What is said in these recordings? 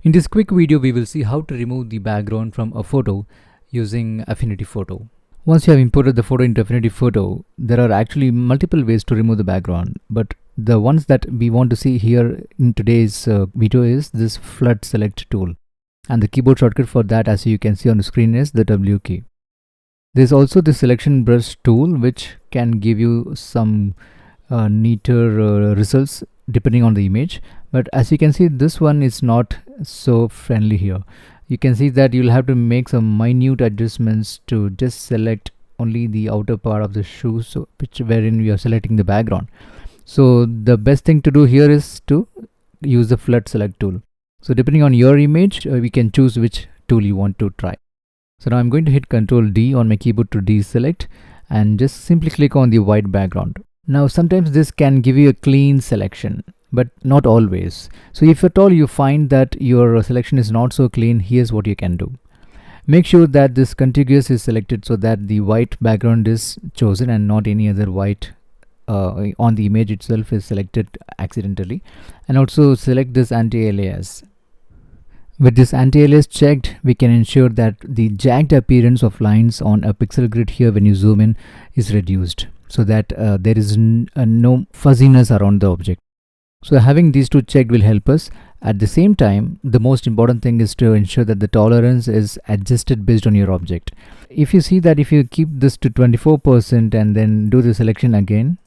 In this quick video, we will see how to remove the background from a photo using Affinity Photo. Once you have imported the photo into Affinity Photo, there are actually multiple ways to remove the background, but the ones that we want to see here in today's video is this Flood Select tool. And the keyboard shortcut for that, as you can see on the screen, is the W key. There is also the Selection Brush tool, which can give you some neater results depending on the image, but as you can see, this one is not so friendly here. You can see that you'll have to make some minute adjustments to just select only the outer part of the shoe, so wherein you are selecting the background. So the best thing to do here is to use the Flood Select tool. So depending on your image, we can choose which tool you want to try. So now I'm going to hit Ctrl D on my keyboard to deselect and just simply click on the white background. Now sometimes this can give you a clean selection, but not always. So if at all you find that your selection is not so clean, here's what you can do. Make sure that this contiguous is selected so that the white background is chosen and not any other white on the image itself is selected accidentally. And also select this anti-alias. With this anti-alias checked, we can ensure that the jagged appearance of lines on a pixel grid here when you zoom in is reduced, so that there is no fuzziness around the object. So having these two checked will help us. At the same time, the most important thing is to ensure that the tolerance is adjusted based on your object. If you see that if you keep this to 24% and then do the selection again,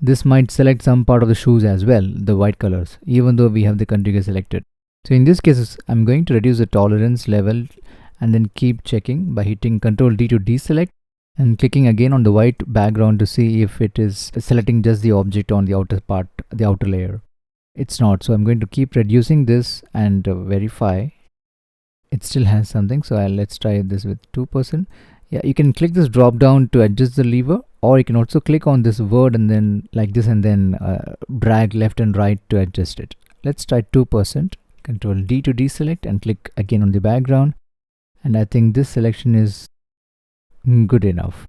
this might select some part of the shoes as well, the white colors, even though we have the contiguous selected. So in this case, I'm going to reduce the tolerance level and then keep checking by hitting Ctrl D to deselect and clicking again on the white background to see if it is selecting just the object on the outer part, the outer layer. It's not, so I'm going to keep reducing this and verify. It still has something, so let's try this with 2%. Yeah, you can click this drop down to adjust the lever, or you can also click on this word and then like this and then drag left and right to adjust it. Let's try 2%. Ctrl D to deselect and click again on the background, and I think this selection is good enough.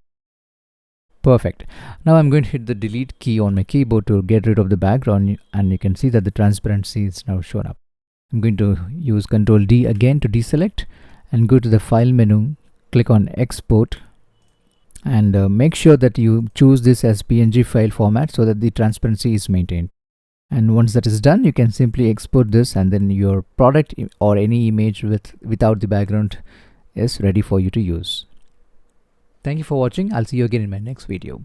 Perfect. Now I'm going to hit the delete key on my keyboard to get rid of the background, and you can see that the transparency is now shown up. I'm going to use Ctrl D again to deselect and go to the file menu, click on export, and make sure that you choose this as PNG file format so that the transparency is maintained. And once that is done, you can simply export this, and then your product or any image without the background is ready for you to use. Thank you for watching. I'll see you again in my next video.